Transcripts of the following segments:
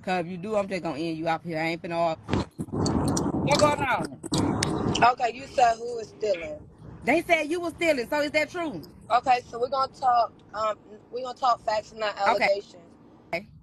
Cause if you do, I'm just gonna end you up here. I ain't finna all. What going on? Okay, you said who is stealing. They said you was stealing, so is that true? Okay, so we're gonna talk facts and not Okay. allegations.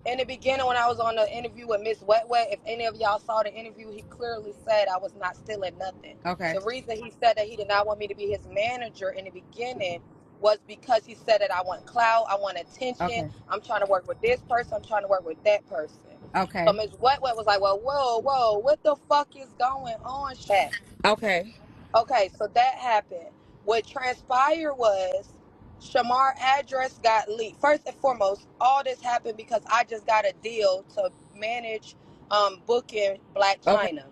In the beginning, when I was on the interview with Miss Wet Wet, if any of y'all saw the interview, he clearly said I was not stealing nothing. Okay. The reason he said that he did not want me to be his manager in the beginning was because he said that I want clout, I want attention, Okay. I'm trying to work with this person, I'm trying to work with that person. So Okay. Miss Wet Wet was like, well, whoa, what the fuck is going on, Shaq? Okay. Okay, so that happened. What transpired was Shamar address got leaked. First and foremost, all this happened because I just got a deal to manage booking Black Okay. China.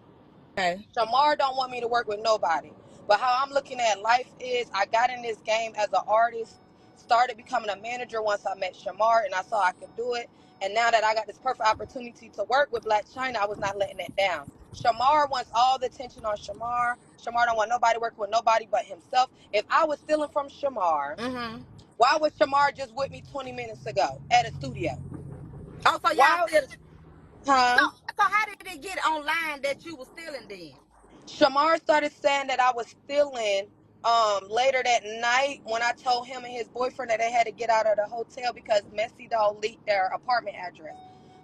Okay. Shamar don't want me to work with nobody. But how I'm looking at life is I got in this game as an artist, started becoming a manager once I met Shamar and I saw I could do it. And now that I got this perfect opportunity to work with Black China, I was not letting that down. Shamar wants all the attention on Shamar. Shamar don't want nobody working with nobody but himself. If I was stealing from Shamar, Mm-hmm. why was Shamar just with me 20 minutes ago at a studio? Oh, so y'all Why? still? So, Huh? so how did it get online that you was stealing then? Shamar started saying that I was stealing later that night when I told him and his boyfriend that they had to get out of the hotel because Messy Doll leaked their apartment address.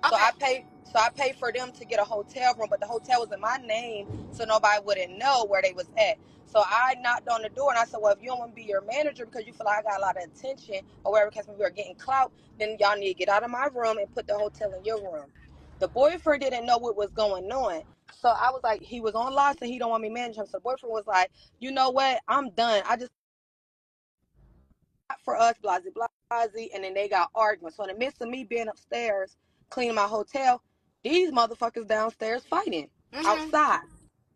So Okay. I paid for them to get a hotel room, but the hotel was in my name, so nobody wouldn't know where they was at. So I knocked on the door and I said, well, if you don't want to be your manager because you feel like I got a lot of attention or whatever, because we were getting clout, then y'all need to get out of my room and put the hotel in your room. The boyfriend didn't know what was going on. So I was like, he was on live, so he don't want me to manage him. So the boyfriend was like, you know what? I'm done. I just for us, blase blase, and then they got arguing. So in the midst of me being upstairs cleaning my hotel, these motherfuckers downstairs fighting Mm-hmm. outside.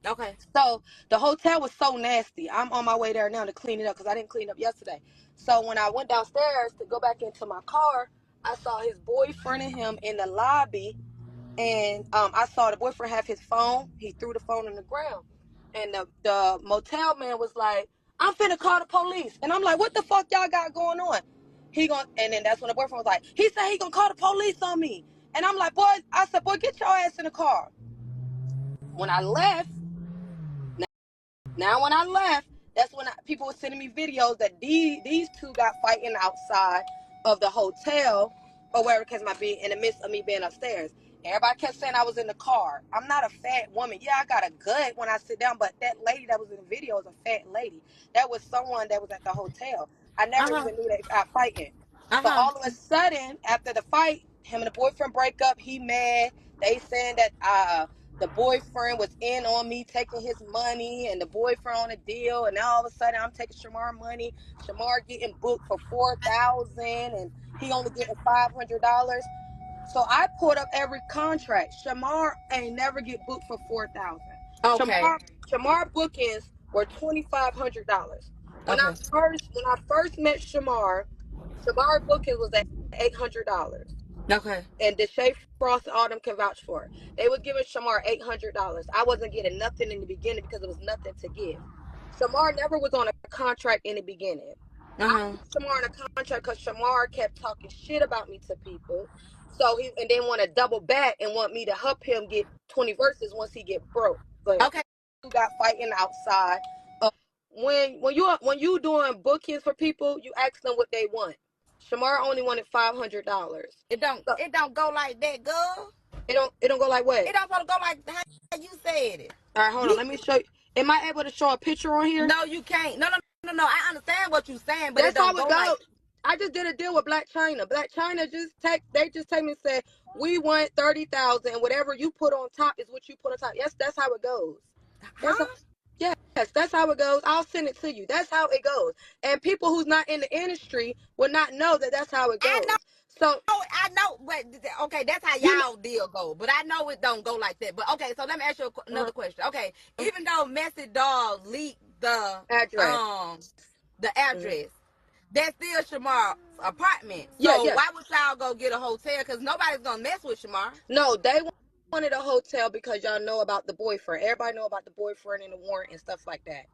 Okay. So the hotel was so nasty. I'm on my way there now to clean it up because I didn't clean up yesterday. So when I went downstairs to go back into my car, I saw his boyfriend and him in the lobby, and I saw the boyfriend have his phone. He threw the phone on the ground, and the motel man was like, "I'm finna call the police," and I'm like, "What the fuck y'all got going on?" And then that's when the boyfriend was like, he said he gonna call the police on me, and I'm like, "Boy," I said, "Boy, get your ass in the car." When I left, now when I left, that's when people were sending me videos that these two got fighting outside of the hotel or wherever the case might be in the midst of me being upstairs. Everybody kept saying I was in the car. I'm not a fat woman. Yeah, I got a gut when I sit down, but that lady that was in the video was a fat lady. That was someone that was at the hotel. I never Uh-huh. even knew they got fighting. So Uh-huh. all of a sudden, after the fight, him and the boyfriend break up. He mad. They saying that the boyfriend was in on me taking his money and the boyfriend on a deal, and now all of a sudden I'm taking Shamar money. Shamar getting booked for 4,000 and he only getting $500. So I pulled up every contract. Shamar ain't never get booked for 4,000. Okay. Shamar bookings were $2,500. Okay. When I first met Shamar bookings was at $800, Okay. and Deshae Frost and all them can vouch for it. They was giving Shamar $800. I wasn't getting nothing in the beginning because it was nothing to give. Shamar never was on a contract in the beginning. I Uh-huh. put Shamar on a contract because Shamar kept talking shit about me to people. So he and then want to double back and want me to help him get 20 verses once he get broke. But Okay. you got fighting outside. When you doing bookings for people, you ask them what they want. Shamar only wanted $500. It don't So it don't go like that, girl. it don't go like what? It don't want to go like how you said it. All right, hold on. You Let me show you. Am I able to show a picture on here? no, you can't. No. I understand what you're saying, but it That's don't how it go like goes. I just did a deal with Black China. Black China just take me and said we want 30,000 and whatever you put on top is what you put on top. Yes, that's how it goes. That's how, huh? yes, that's how it goes. I'll send it to you. That's how it goes. And people who's not in the industry will not know that that's how it I goes. So know, but okay, that's how you know, y'all deal go. But I know it don't go like that. But okay, so let me ask you uh, another question. Okay, even though Messy Dog leaked address. um the Mhm. address, that's still Shamar's apartment. Yeah, So yeah. why would y'all go get a hotel? Because nobody's gonna mess with Shamar. No, they wanted a hotel because y'all know about the boyfriend. Everybody know about the boyfriend and the warrant and stuff like that.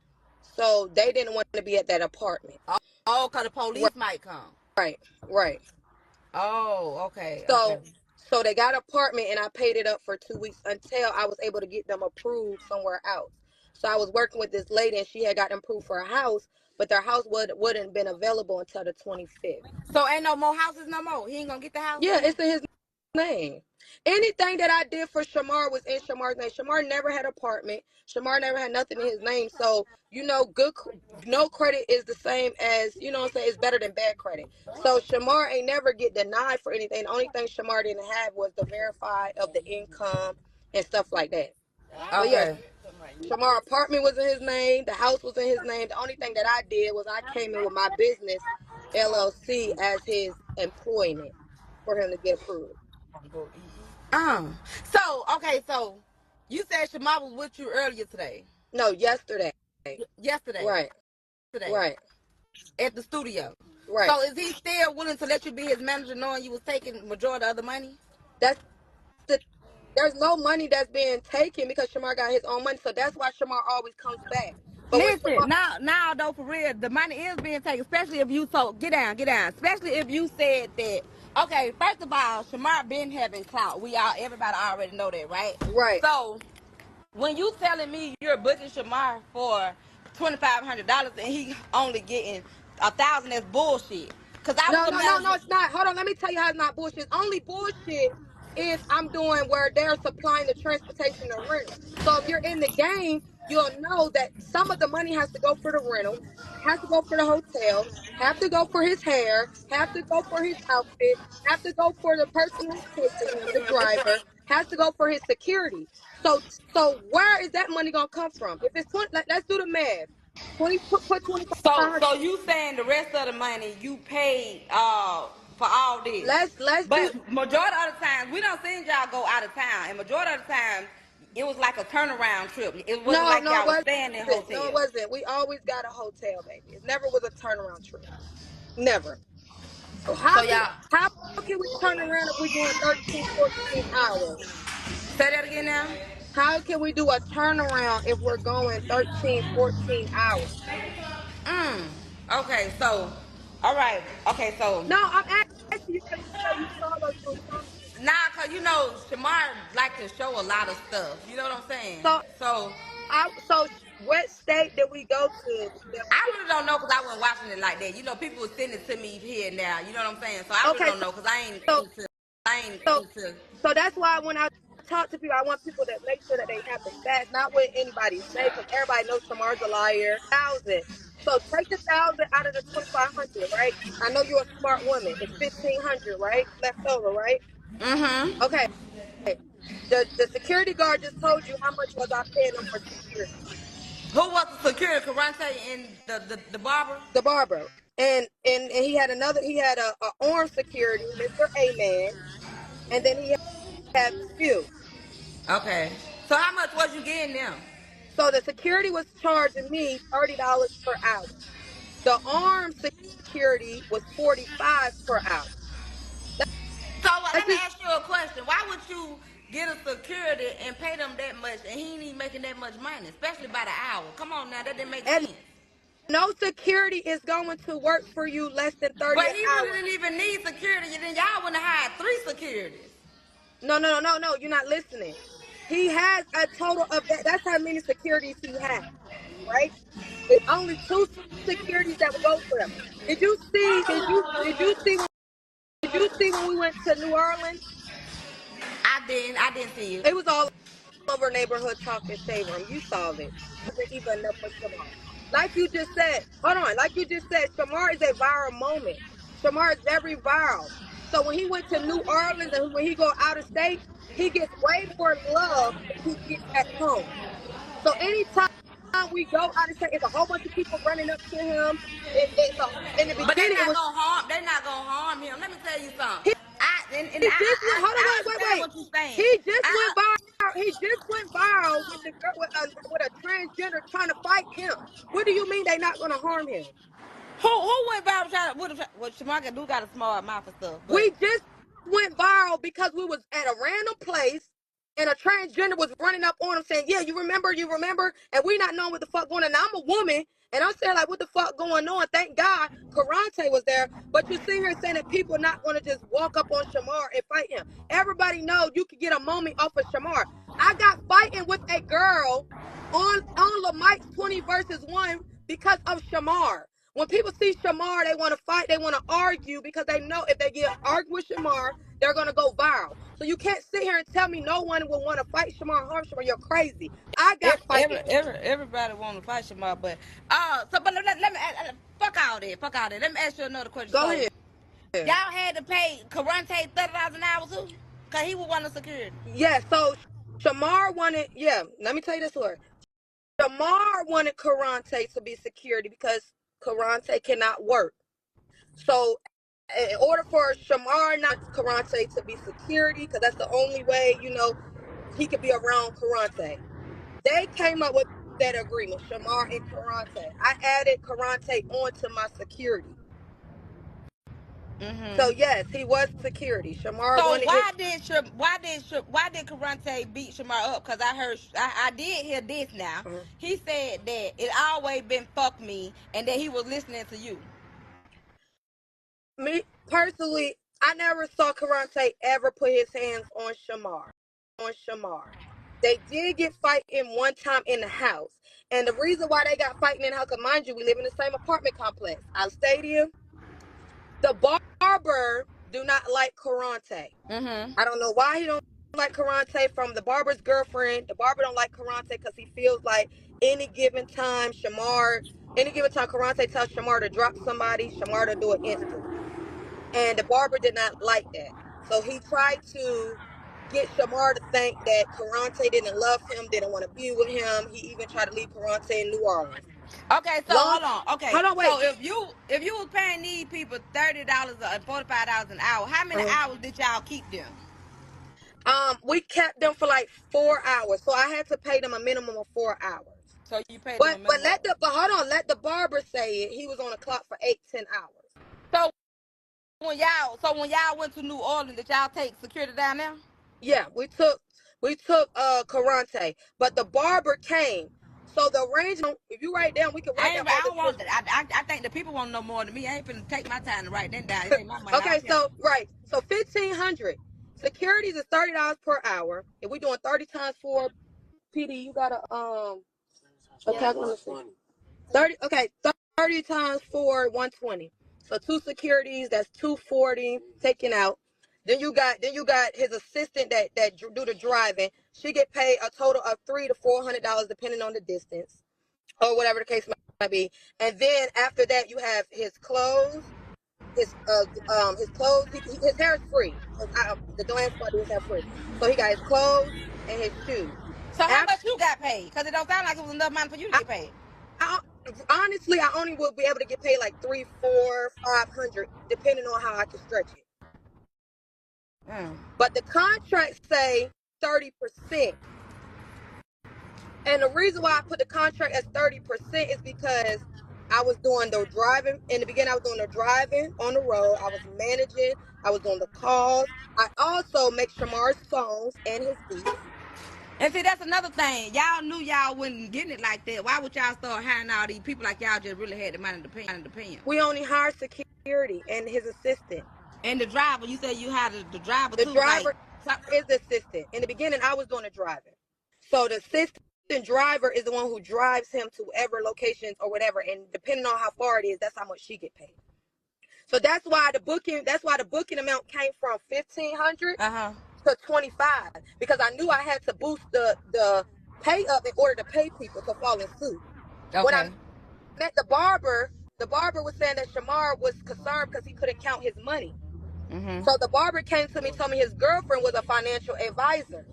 So they didn't want to be at that apartment. Oh, cause the police might come. Right, right. Oh, okay, So okay. So they got an apartment, and I paid it up for 2 weeks until I was able to get them approved somewhere else. So I was working with this lady, and she had got approved for a house, but their house wouldn't been available until the 25th. So ain't no more houses no more. He ain't gonna get the house Yeah, then. it's in his name. Anything that I did for Shamar was in Shamar's name. Shamar never had an apartment. Shamar never had nothing in his name. So, no credit is the same as, what I'm saying, it's better than bad credit. So Shamar ain't never get denied for anything. The only thing Shamar didn't have was the verify of the income and stuff like that. But yes, Okay. Shamar apartment was in his name. The house was in his name. The only thing that I did was I came in with my business LLC as his employment for him to get approved. So okay, so you said Shamar was with you earlier today. No, yesterday. Yesterday. Right, Today. right, At the studio. right. So is he still willing to let you be his manager knowing you was taking majority of the money? That's the there's no money that's being taken because Shamar got his own money. So that's why Shamar always comes back. But when Listen, Shamar now though for real, the money is being taken, especially if you told get down. Especially if you said that okay, first of all, Shamar been having clout. Everybody already know that, right? right. So when you telling me you're booking Shamar for $2,500 and he only getting 1,000, that's bullshit. Cause I was No, a no, no, no, manager. it's not. Hold on, let me tell you how it's not bullshit. It's only bullshit if I'm doing where they're supplying the transportation and rental. So if you're in the game, you'll know that some of the money has to go for the rental, has to go for the hotel, have to go for his hair, have to go for his outfit, have to go for the person who's taking him, the driver, has to go for his security. So where is that money gonna come from? If it's 20, let's do the math. 20, put 2500. So you saying the rest of the money you paid for all this. Let's do. But majority of the times we don't seen y'all go out of town. And majority of the time it was like a turnaround trip. It wasn't No, like no, it y'all was wasn't. staying in No, it hotels. wasn't. We always got a hotel, baby. It never was a turnaround trip. Never. So So y'all how can we turn around if we're doing 13, 14 hours? say that again now? How can we do a turnaround if we're going 13, 14 hours? Mm. Okay, so all right. Okay, so No, I'm asking you because you said you saw us do something. nah, cause you know Shamar like to show a lot of stuff. You know what I'm saying? So So what state did we go to that we I did? really don't know because I wasn't watching it like that. You know, people would send it to me here and there. You know what I'm saying? So I really Okay, don't know because I ain't so into. I ain't so into. So that's why when I talk to people, I want people to make sure that they have the facts, not what anybody say, because everybody knows Shamar's a liar. 1,000. So take the 1,000 out of the 2,500, right? I know you're a smart woman. It's 1,500, right? Left over, right? Mm-hmm. Okay. The security guard just told you how much was I paying them for security. Who was the security? Karonte and the barber. The barber. And he had a orange security, Mr. A Man, and then he had few. Okay. So how much was you getting them? So the security was charging me $30 per hour. The armed security was 45 per hour. So That's let me just ask you a question. Why would you get a security and pay them that much and he ain't even making that much money, especially by the hour? Come on now, that didn't make and sense. no security is going to work for you less than 30 But an he really hour. didn't even need security. Then y'all wouldn't have hired 3 securities. No, no, no, no, no. You're not listening. He has a total of that. That's how many securities he has, right? It's only two securities that would go for him. Did you see when we went to New Orleans? I didn't see it. It was all over neighborhood talk and shade room. You saw it. Wasn't even enough for Shamar. Like you just said, hold on. Like you just said, Shamar is a viral moment. Shamar is very viral. So when he went to New Orleans and when he go out of state, he gets way more love than he gets at home. So anytime we go out of state, it's a whole bunch of people running up to him. In the But they beginning, it not was gonna harm. They not gonna harm him. Let me tell you something. he, And he just went. Hold on, I wait, understand wait. what you're saying. He just I, went viral. He just went viral with the girl with a transgender trying to fight him. What do you mean they not gonna harm him? who went viral trying to what Shamaka do got a small mouth and stuff, but We just went viral because we was at a random place. and a transgender was running up on him saying, "Yeah, you remember," and we not knowing what the fuck going on. Now I'm a woman, and I'm saying like, "What the fuck going on?" Thank God, Karonte was there. But you see here saying that people are not going to just walk up on Shamar and fight him. Everybody know you could get a moment off of Shamar. I got fighting with a girl on Lamike's 20 versus 1 because of Shamar. When people see Shamar, they want to fight, they want to argue because they know if they get argue with Shamar, they're gonna go viral. So you can't sit here and tell me no one will want to fight Shamar and harm Shamar. You're crazy. I got fighting. Everybody want to fight Shamar, but but let me fuck all that. Fuck all that. Let me ask you another question. Go So ahead. y'all had to pay Karonte $30 an hour too, cause he was one of security. Yeah, so Shamar wanted, yeah, let me tell you this word. Shamar wanted Karonte to be security because Karonte cannot work. So in order for Shamar not Karonte to be security, because that's the only way, he could be around Karonte. They came up with that agreement, Shamar and Karonte. I added Karonte onto my security. So yes, he was security. Shamar So wanted his. why did Karonte beat Shamar up? Cause I did hear this now. He said that it always been fuck me and that he was listening to you. Me personally, I never saw Karonte ever put his hands on Shamar. They did get fighting one time in the house. And the reason why they got fighting in the house, because mind you, we live in the same apartment complex. Our stadium, the barber do not like Karonte. I don't know why he don't like Karonte from the barber's girlfriend. The barber don't like Karonte because he feels like any given time Karonte tells Shamar to drop somebody, Shamar to do it instantly. And the barber did not like that. So he tried to get Shamar to think that Karonte didn't love him, didn't want to be with him. He even tried to leave Karonte in New Orleans. Okay, so hold on. Okay, Hold on, wait. so if you was paying these people $30 and $45 an hour, how many hours did y'all keep them? We kept them for like 4 hours, so I had to pay them a minimum of 4 hours. So you paid them a But minimum. let the barber say it. He was on the clock for 8-10 hours. So when y'all went to New Orleans, did y'all take security down there? Yeah, we took Karonte, but the barber came. So the arrangement, if you write down, we can write down all I the don't want that. I think the people want to know more than me. I ain't finna take my time to write that down. It ain't my money. Okay, so 1,500. Securities is $30 per hour. If we doing 30 times 4, PD, you got a calculator. 30. Okay, 30 times 4, 120. So 2 securities, that's 240 taken out. Then you got his assistant that do the driving. She get paid a total of $300 to $400 depending on the distance or whatever the case might be. And then after that, you have his clothes. His clothes. His hair is free. The dance party his hair free. So he got his clothes and his shoes. So how much you got paid? Because it don't sound like it was enough money for you to get paid. Honestly, I only will be able to get paid like 300, 400, 500, depending on how I can stretch it. But the contract say 30%. And the reason why I put the contract as 30% is because I was doing the driving. In the beginning, I was doing the driving on the road. I was managing. I was doing the calls. I also make Shamar's songs and his beats. And see, that's another thing. Y'all knew y'all wasn't getting it like that. Why would y'all start hiring all these people like y'all just really had the money to pay them? We only hired security and his assistant. And the driver, you said you hired the driver too. The driver is the assistant. In the beginning, I was doing the driving. So the assistant driver is the one who drives him to whatever locations or whatever. And depending on how far it is, that's how much she get paid. So that's why the booking amount came from 1,500 to 25, because I knew I had to boost the pay up in order to pay people to fall in suit. Okay. When I met the barber was saying that Shamar was concerned because he couldn't count his money. So the barber came to me, told me his girlfriend was a financial advisor.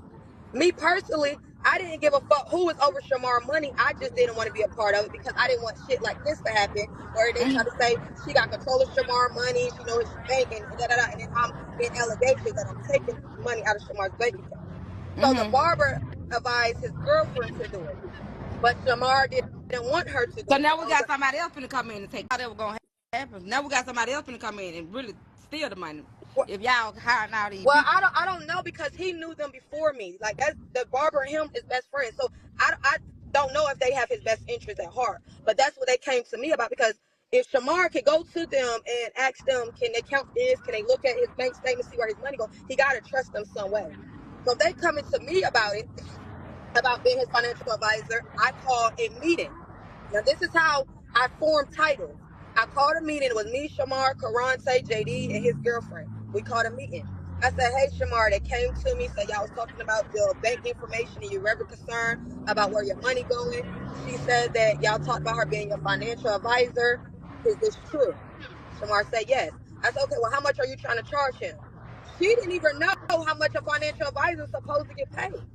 Me personally, I didn't give a fuck who was over Shamar money. I just didn't want to be a part of it because I didn't want shit like this to happen, where they try to say she got control of Shamar money, she knows she bank and da da da, and then I'm getting allegations that I'm taking money out of Shamar's bank account. So the barber advised his girlfriend to do it, but Shamar didn't want her to do it. So now we got somebody else finna come in and take. How that was gonna happen? Now we got somebody else finna come in and really steal the money. If y'all hiring all these Well, people. I don't know because he knew them before me. Like that's the barber and him is best friends. So I don't know if they have his best interest at heart. But that's what they came to me about because if Shamar could go to them and ask them, can they count this? Can they look at his bank statement, see where his money goes? He got to trust them some way. So if they coming to me about it, about being his financial advisor, I called a meeting. Now, this is how I formed titles. I called a meeting. It was me, Shamar, Karonte, JD, and his girlfriend. We called a meeting. I said, hey, Shamar, they came to me, said y'all was talking about your bank information and you're very concerned about where your money going. She said that y'all talked about her being your financial advisor. Is this true? Shamar said, yes. I said, okay, well, how much are you trying to charge him? She didn't even know how much a financial advisor is supposed to get paid.